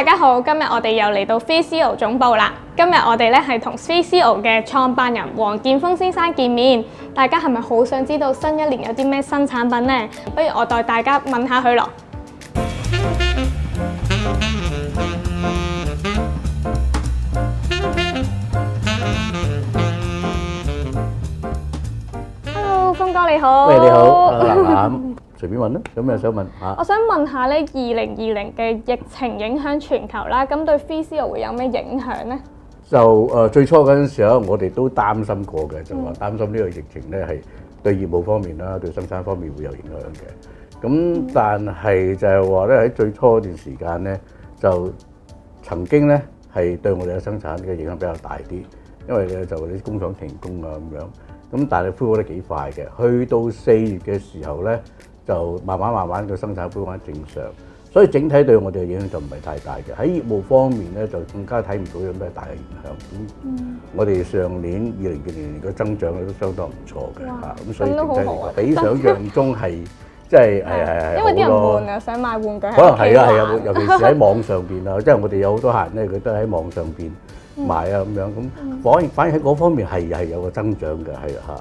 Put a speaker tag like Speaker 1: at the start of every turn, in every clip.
Speaker 1: 大家好，今日我哋又嚟到 3CL 總部啦。今日我哋咧係同 3CL 嘅創辦人黃建峰先生見面。大家係咪好想知道新一年有啲咩新產品呢？不如我代大家問下佢咯。Hello， 峰哥你好。
Speaker 2: 喂，你好，嗱，隨便問啦，有咩想問嚇？
Speaker 1: 我想問下咧，2020嘅疫情影響全球啦，咁對 3CL 會有咩影響呢？
Speaker 2: 就最初嗰陣時候，我哋都擔心過嘅，就話擔心呢個疫情咧係對業務方面啦，對生產方面會有影響嘅。咁但係就係話咧喺最初嗰段時間咧，就曾經咧係對我哋嘅生產嘅影響比較大啲，因為咧就啲工廠停工啊咁樣。咁但係恢復得幾快嘅，去到4月嘅時候咧，就慢慢個生產恢復翻正常，所以整體對我哋嘅影響就唔係太大嘅。喺業務方面咧，就更加睇唔到有咩大嘅影響。我哋上年2020年嘅增長咧都相當唔錯嘅嚇，咁所以整體嚟講比想象中係即係係
Speaker 1: 因為啲人悶啊，想買玩具。
Speaker 2: 可能係啊，尤其是喺網上邊啊，即係我哋有好多客人咧，佢都喺網上邊買啊咁樣，咁反而喺嗰方面係有個增長嘅，係嚇。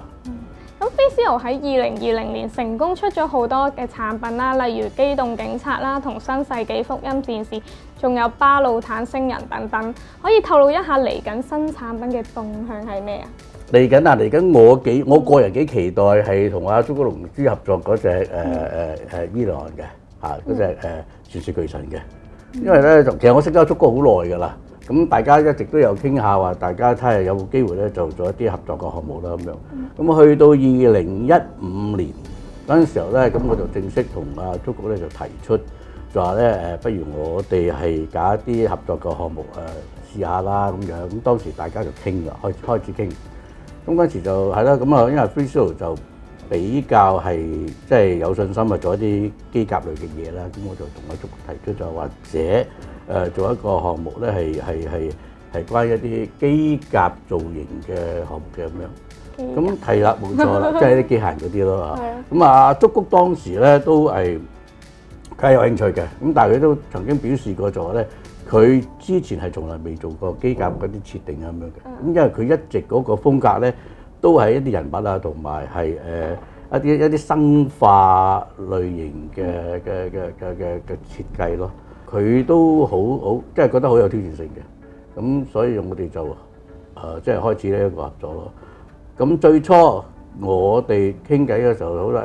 Speaker 1: 咁 3CL 喺2020年成功出咗好多嘅產品啦，例如機動警察啦、同新世紀福音戰士，仲有巴魯坦星人等等。可以透露一下嚟緊新產品嘅動向係咩啊？嚟
Speaker 2: 緊我個人幾期待係同阿朱古龍之合作嗰隻伊朗嘅嚇，嗰隻傳說巨神嘅，因為咧其實我識得阿朱哥好耐㗎啦。咁大家一直都有傾下話，大家睇下有冇機會咧就做一啲合作嘅項目啦咁樣。咁去到2015年嗰陣時候咧，咁我就正式同阿朱局咧就提出，就話咧不如我哋係搞一啲合作嘅項目試下啦咁樣。咁當時大家就傾啦，開始傾。咁嗰陣時就係啦，咁啊因為 3CL 就比較係即係有信心做一啲機甲類嘅嘢啦，咁我就同阿朱局提出就或者做一個項目咧，係關於一啲機甲造型嘅項目嘅咁樣。咁係啦，冇錯啦，即係啲機械人嗰啲咯嚇。咁啊，竹谷當時咧都係佢係有興趣嘅。咁但係佢都曾經表示過就話咧，佢之前係從來未做過機甲嗰啲設定咁樣嘅。咁因為佢一直嗰個風格咧，都係一啲人物啊，同埋係一啲生化類型嘅設計咯。佢都好，即係覺得好有挑戰性嘅，咁所以我哋就即係開始呢一個合作咯。咁最初我哋傾偈嘅時候，好啦，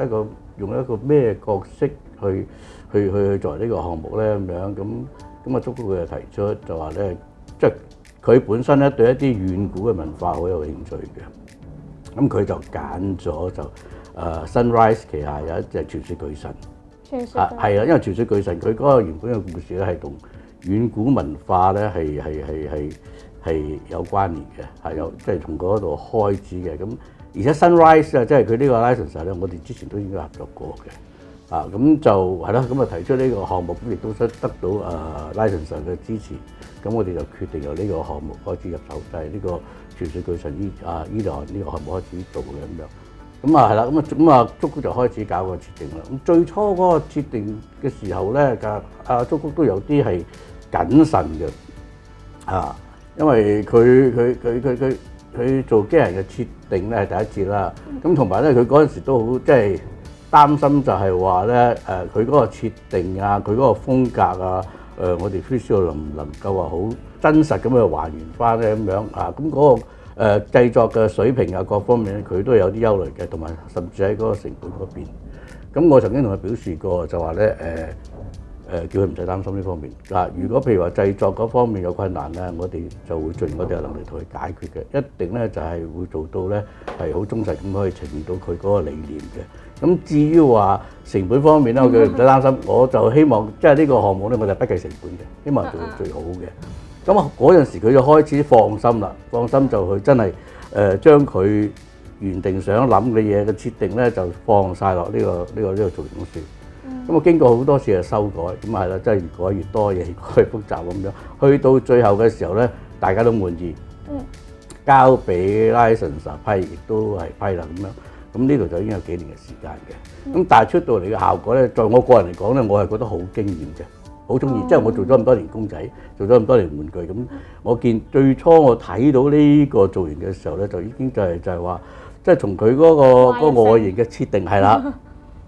Speaker 2: 用一個咩角色去作為呢個項目咧咁樣，咁啊，竹谷佢就提出就話咧，即係佢本身咧對一啲遠古嘅文化好有興趣嘅，咁佢就揀咗就Sunrise 旗下有一隻傳說巨神。係啊，因為傳說巨神佢嗰個原本嘅故事咧係同遠古文化咧係有關聯嘅，係有即係從嗰度開始嘅。咁而且 Sunrise 啊，即係佢呢個 license 咧，我哋之前都應該合作過嘅。咁就係啦，咁啊提出呢個項目，咁亦都得到license 嘅支持。咁我哋就決定由呢個項目開始入手，就係呢個傳說巨神伊朗呢個項目開始做嘅咁樣。咁啊係啦，咁啊竹谷就開始搞個設定啦。咁最初嗰個設定嘅時候咧，阿竹谷都有啲係謹慎嘅，因為佢做機人嘅設定咧係第一次啦。咁同埋咧，佢嗰陣時都好即係擔心就係話咧佢嗰個設定啊，佢嗰個風格啊，我哋 3CL 能唔能夠話好真實咁去還原翻咧咁樣啊？咁嗰個製作嘅水平啊，各方面咧，佢都有啲憂慮嘅，同埋甚至喺嗰個成本嗰邊。咁我曾經同佢表示過，就話咧叫佢唔使擔心呢方面。嗱，如果譬如話製作嗰方面有困難咧，我哋就會盡我哋嘅能力同佢解決嘅。一定咧就係會做到咧係好忠實咁可以呈現到佢嗰個理念嘅。咁至於話成本方面咧，我叫佢唔使擔心，我就希望即係呢個項目咧，我就不計成本嘅，希望做到最好嘅。咁啊嗰陣時佢就開始放心啦，放心就去真係將佢原定想諗嘅嘢嘅設定咧就放晒落呢個造型公司。咁啊經過好多次嘅修改，咁係啦，真係越改越多嘢，越改越複雜咁樣。去到最後嘅時候咧，大家都滿意，交俾 license 批，亦都係批啦咁樣。咁呢度就已經有幾年嘅時間嘅。咁但係出到嚟嘅效果咧，在我個人嚟講咧，我係覺得好驚豔嘅。好中意。即係我做咗咁多年公仔，做咗咁多年玩具，咁我見最初我睇到呢個造型嘅時候咧，就已經就係話，即係從佢嗰個外形嘅設定係啦，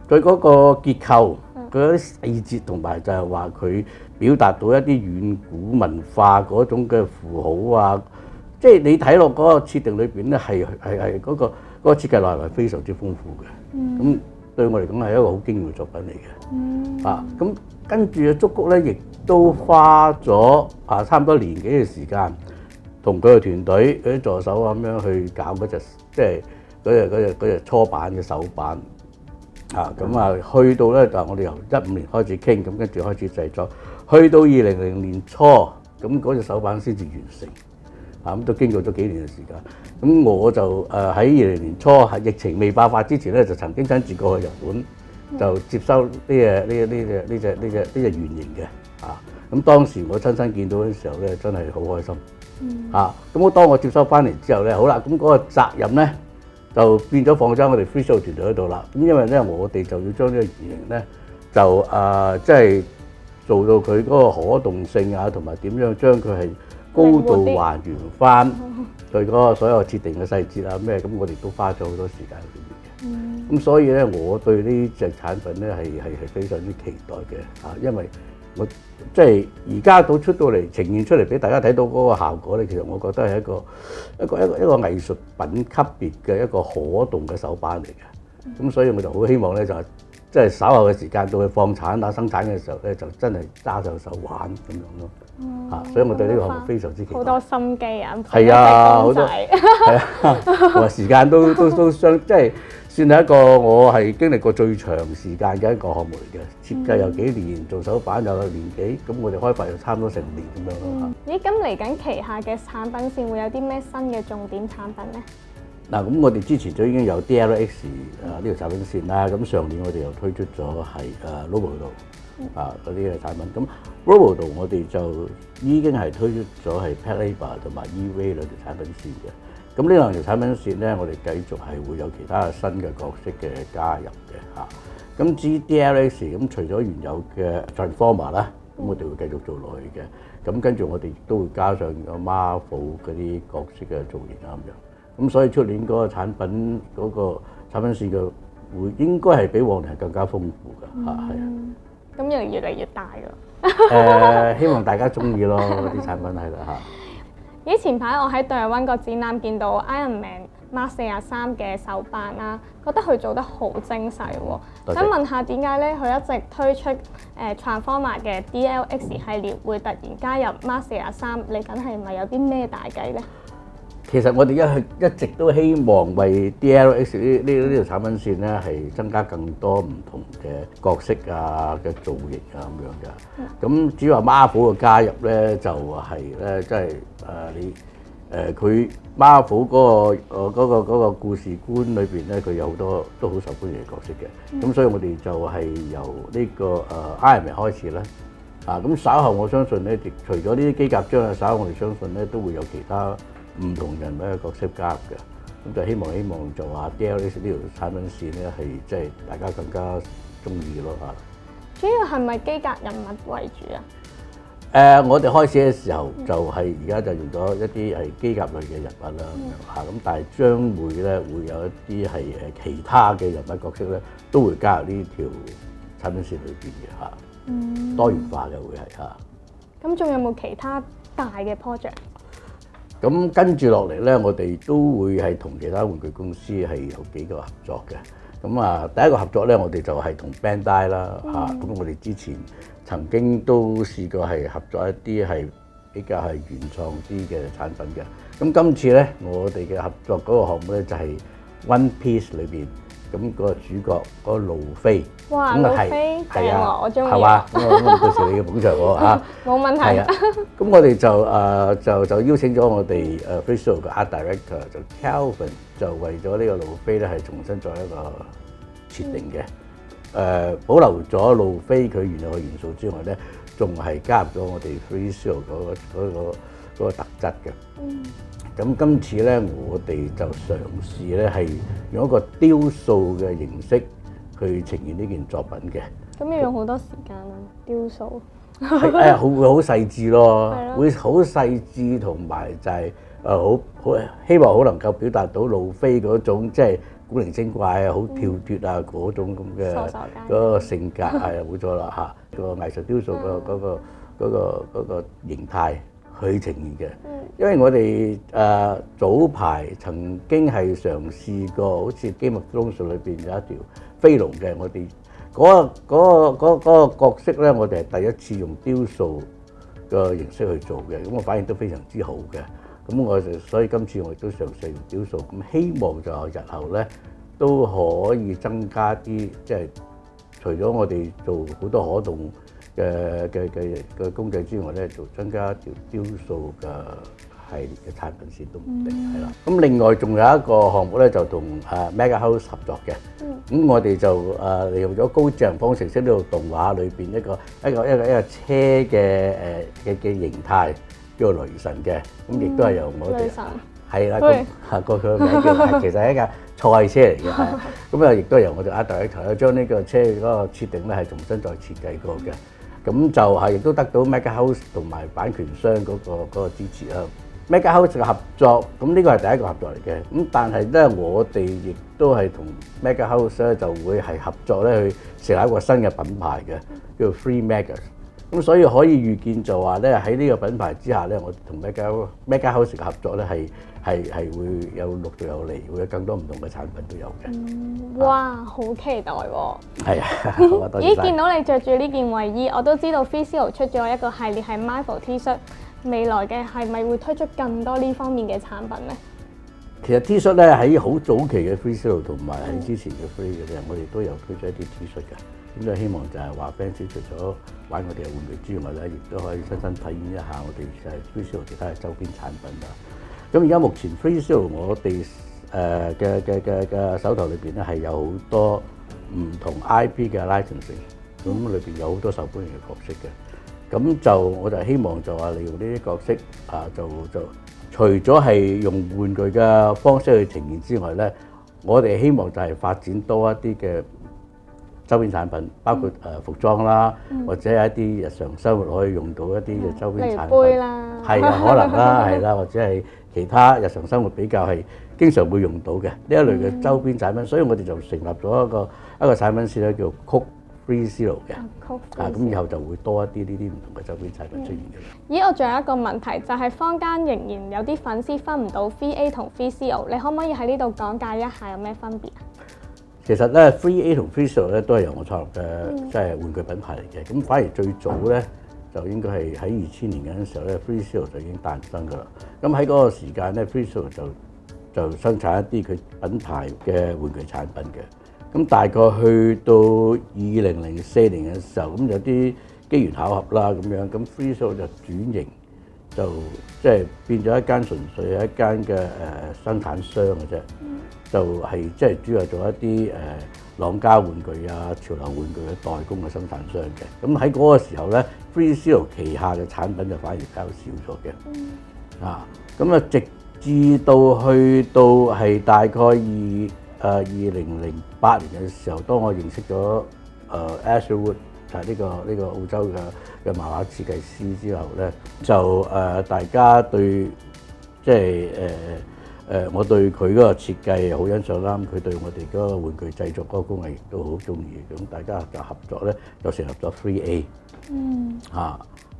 Speaker 2: 佢嗰個結構，佢嗰啲細節同埋就係話佢表達到一啲遠古文化嗰種嘅符號啊，即係你睇落嗰個設定裏邊咧係嗰個設計內容係非常之豐富嘅。咁對我嚟講係一個好驚豔嘅作品嚟嘅。咁跟住嘅竹谷咧，亦都花咗差唔多年幾嘅時間，同佢嘅團隊嗰啲助手咁樣去搞嗰隻，即係嗰隻初版嘅手板。去到咧就我哋由15年開始傾，咁跟住開始製作，去到2000年初，咁嗰隻手板先至完成。咁都經過咗幾年嘅時間。咁我就喺2000年初喺疫情未爆發之前咧，就曾經親自過去日本，就接收呢隻原型嘅。咁當時我親身見到嘅時候咧，真係好開心。咁當我接收翻嚟之後咧，好啦，咁嗰個責任咧就變咗放咗我哋 FreeShow 團隊喺度啦。咁因為咧，我哋就要將呢個原型咧，就即係做到佢嗰個可動性啊，同埋點樣將佢係高度還原翻佢嗰個所有設定嘅細節啊咩，咁我哋都花咗好多時間喺裏面嘅。咁所以咧，我對呢隻產品咧係非常之期待嘅。因為我即係而家到出到嚟呈現出嚟俾大家睇到嗰個效果咧，其實我覺得係一個藝術品級別嘅一個可動嘅手板嚟嘅。咁所以我就好希望咧，就即係稍後嘅時間到佢放產生產嘅時候咧，就真係揸上手玩咁樣咯。所以我對呢個項目非常之期待。
Speaker 1: 好多心機啊！
Speaker 2: 係啊，好多係啊，同埋時間都相即係算係一個我係經歷過最長時間嘅一個項目嚟嘅。設計有幾年，做手板有年幾，咁我哋開發又差唔多成年咁樣咯。
Speaker 1: 咦，咁嚟緊旗下嘅產品線會有啲咩新嘅重點產品咧？
Speaker 2: 咁我哋之前就已經有 DLX 呢條產品線啦。咁上年我哋又推出咗係Roboto 嗰啲嘅產品。咁 Roboto 我哋就已經係推出咗係 Pet Labor 同埋 EVA 兩條產品線嘅。咁呢兩條產品線咧，我哋繼續係會有其他嘅新嘅角色嘅加入嘅。咁至於 DLX 咁，除咗原有嘅 Transformer 啦，咁我哋會繼續做落去嘅。咁跟住我哋亦都會加上個 Marvel 嗰啲角色嘅造型啊咁樣。咁所以出年嗰個產品嗰個產品線嘅會應該係比往年係更加豐富㗎。
Speaker 1: 咁越嚟越大㗎。
Speaker 2: 希望大家中意咯，啲產品係啦。
Speaker 1: 咦，前排我喺對灣個展覽見到 Iron Man Mark 43嘅手辦啦，覺得佢做得好精細喎。想問下點解咧？佢一直推出Transformer 嘅 DLX 系列，會突然加入 Mark 43，嚟緊係咪有啲咩大計咧？
Speaker 2: 其實我哋一直都希望為 DLX 呢條產品線咧係增加更多唔同嘅角色啊嘅造型啊咁樣嘅。咁至於話 Marvel 嘅加入咧，就係咧即係佢 Marvel 嗰個故事觀裏邊咧，佢有好多都好受歡迎嘅角色嘅。咁所以我哋就係由呢個Iron Man 開始啦。咁稍後我相信咧，除咗呢啲機甲章啊，稍後我哋相信咧都會有其他唔同人物嘅角色加入嘅。咁就希望就話 DLX 呢條產品線咧係即係大家更加中意咯嚇。
Speaker 1: 主要係咪機甲人物為主啊？
Speaker 2: 我哋開始嘅時候就係而家就用咗一啲係機甲類嘅人物啦嚇，咁但係將會有一啲係其他嘅人物角色咧，都會加入呢條產品線裏邊嘅嚇，多元化嘅會係嚇。
Speaker 1: 咁仲有冇其他大嘅 project？
Speaker 2: 咁跟住落嚟咧，我哋都會係同其他玩具公司係有幾個合作嘅。咁第一個合作咧，我哋就係同 Bandai 啦嚇。咁我哋之前曾經都試過係合作一啲係比較係原創啲嘅產品嘅。咁今次咧，我哋嘅合作嗰個項目咧就係 One Piece 裏邊咁個主角嗰個路飛。
Speaker 1: 哇！路飛係啊，我中意。
Speaker 2: 係嘛？咁到時你要捧場喎嚇。
Speaker 1: 冇問題。
Speaker 2: 係啊。咁我哋就邀請咗我哋FreeShow 嘅 Art Director 就 Calvin 就為咗呢個路飛咧係重新再一個設定嘅。保留咗路飛佢原有嘅元素之外咧，仲係加入咗我哋 FreeShow 嗰個特質嘅。咁今次咧，我哋就嘗試咧係用一個雕塑嘅形式去呈現呢件作品嘅。
Speaker 1: 咁要用好多時間啊，雕塑。
Speaker 2: 係會好細緻咯
Speaker 1: 係，咯
Speaker 2: 會好細緻同埋就係好希望好能夠表達到路飛嗰種即係古靈精怪啊、好跳脫啊嗰種咁嘅
Speaker 1: 傻傻
Speaker 2: 嗰個性格係冇錯啦嚇，個藝術雕塑嗰個形態去呈現嘅。因為我哋早排曾經係嘗試過，好似《Game of Thrones》裏邊有一條飛龍嘅，我哋嗰個角色咧，我哋係第一次用雕塑嘅形式去做嘅，咁我反應都非常之好嘅。咁所以今次我亦都嘗試用雕塑，咁希望就日後咧都可以增加啲，即係除咗我哋做好多可動嘅公仔之外咧，就增加一條雕塑嘅系列嘅產品線都唔定係啦。咁另外仲有一個項目咧，就同Mega House 合作嘅。咁我哋就利用咗高智能方程式呢個動畫裏邊一個車嘅形態，叫做雷神嘅。咁亦都係由我哋係啦，個名叫其實係一架賽車嚟嘅。咁亦都係由我哋Art Director將呢個車嗰個設定咧係重新再設計過嘅。咁就係亦都得到 Mega House 同埋版權商嗰個支持啦。Mega House 嘅合作，咁呢個係第一個合作嚟嘅。咁但係咧，我哋亦都係同 Mega House 咧就會係合作咧去成立一個新嘅品牌嘅，叫做 Free Mega。咁所以可以預見就話咧喺呢個品牌之下咧，我哋同 Mega House 嘅合作咧係會有陸續有嚟，會有更多唔同嘅產品都有嘅。
Speaker 1: 哇，好期待喎！
Speaker 2: 係啊，好啊，多謝晒。
Speaker 1: 咦，見到你着住呢件衞衣，我都知道 FreeZero 出咗一個系列係 Marvel T 恤，未來嘅係咪會推出更多呢方面嘅產品咧？
Speaker 2: 其實 T 恤咧喺好早期嘅 FreeZero 同埋喺之前嘅 Free 嘅咧，我哋都有推出一啲 T 恤嘅。咁就希望就係話 fans 除咗玩我哋嘅玩具之外咧，亦都可以親身體驗一下我哋就係 FreeZero 其他嘅周邊產品啦。咁而家目前 FreeZero 我哋嘅手頭裏邊咧係有好多唔同 IP 嘅 licensing，咁裏邊有好多受歡迎嘅角色嘅。咁就我就希望就話利用呢啲角色就除咗係用玩具嘅方式去呈現之外咧，我哋希望就係發展多一啲嘅周邊產品，包括服裝啦，或者係一啲日常生活可以用到一啲嘅周邊產品，
Speaker 1: 杯啦，
Speaker 2: 係啊，可能啦，係啦，或者係其他日常生活比較係經常會用到嘅呢一類嘅周邊產品，所以我哋就成立咗一個產品線咧，叫 Coke FreeZero 嘅。咁以後就會多一啲呢啲唔同嘅周邊產品出現嘅啦。
Speaker 1: 咦，我仲有一個問題，就係坊間仍然有啲粉絲分唔到 Free A 同 FreeZero，你可唔可以喺呢度講解一下有咩分別啊？
Speaker 2: 其實咧 Free A 同 FreeZero 咧都係由我創立嘅，即係玩具品牌嚟嘅。咁反而最早咧就應該係喺2000年嗰陣時候咧 FreeZero 就已經誕生㗎啦。咁喺嗰個時間咧 FreeZero 就生產一啲佢品牌嘅玩具產品嘅。咁大概去到2004年嘅時候，咁有啲機緣巧合啦咁樣，咁 FreeZero 就轉型，就即係變咗一間純粹係一間嘅生產商嘅啫。就係即係主要做一啲朗膠玩具啊、潮流玩具嘅代工嘅生產商嘅。咁喺嗰個時候咧 FreeZero 旗下嘅產品就反而比較少咗嘅。咁直至到去到係大概2008年嘅時候，當我認識咗Asher Wood 就係呢個澳洲嘅漫畫設計師之後咧，就大家對即係我對佢嗰個設計好欣賞啦，佢對我哋嗰個玩具製作嗰個工藝亦都好中意，咁大家就合作咧，就成立咗 Free A。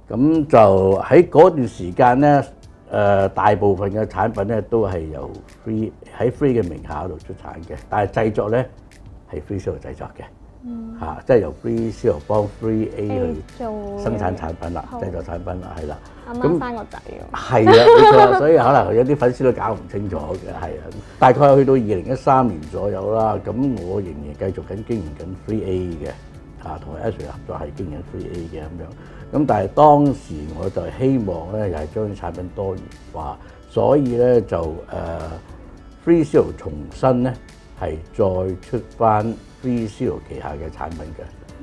Speaker 2: 咁就喺嗰段時間咧，大部分嘅產品咧都係由 Free 喺 Free 嘅名下嗰度出產嘅，但係製作咧係 FreeZero 製作嘅。即係由 FreeZero 幫 Free A 去生產產品啦，製作產品啦，係啦。
Speaker 1: 啱啱生個仔喎。
Speaker 2: 係啊，冇錯，所以可能有啲粉絲都搞唔清楚嘅，係啊。大概去到2013年左右啦，咁我仍然繼續經營緊 Free A 嘅，同埋 Asher 合作係經營 Free A 嘅咁樣。咁但係當時我就希望咧，又係將啲產品多元化，所以咧就FreeZero 重新咧係再出翻 FreeZero 旗下嘅產品嘅。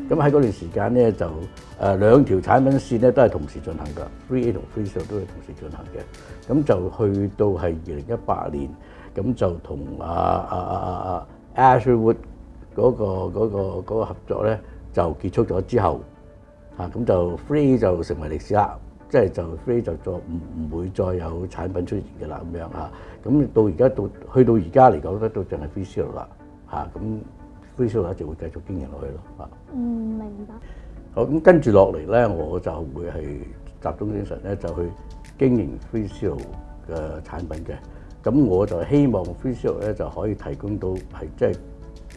Speaker 2: 咁喺嗰段時間咧就兩條產品線咧都係同時進行㗎，Free A 同 FreeZero 都係同時進行嘅。咁就去到係2018年，咁就同Asher Wood 嗰個合作咧就結束咗之後，咁就 Free 就成為歷史啦，即係就 Free 就再唔會再有產品出現嘅啦咁樣嚇。咁到而家去到而家嚟講咧，都淨係 Free Zero 啦嚇。咁 Free Zero 一直會繼續經營落去咯嚇。
Speaker 1: 明白。
Speaker 2: 好，咁跟住落嚟咧，我就會係集中精神咧，就去經營 Free Zero 嘅產品嘅。咁我就希望 Free Zero 咧就可以提供到係即係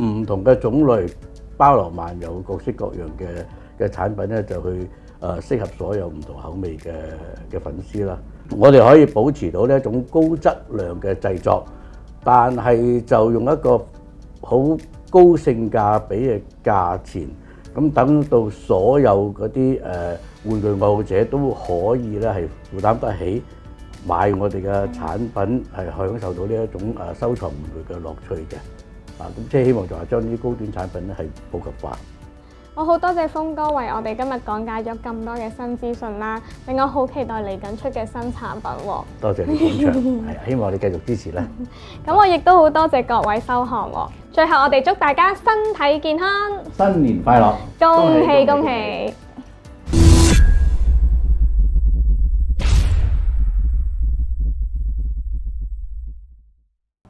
Speaker 2: 唔同嘅種類，包羅萬有、各式各樣嘅產品咧，就去適合所有唔同口味嘅粉絲啦。我哋可以保持到呢一種高質量嘅製作，但係就用一個好高性價比嘅價錢，咁等到所有嗰啲玩具愛好者都可以咧係負擔得起買我哋嘅產品，係享受到呢一種收藏玩具嘅樂趣嘅。咁即係希望就係將呢啲高端產品咧係普及化。
Speaker 1: 我好多謝鋒哥為我哋今日講解咗咁多嘅新資訊啦，令我好期待嚟緊出嘅新產品喎。
Speaker 2: 多謝你捧場，係希望你繼續支持啦。
Speaker 1: 咁我亦都好多謝各位收看喎。最後我哋祝大家身體健康，
Speaker 2: 新年快樂，
Speaker 1: 恭喜恭喜！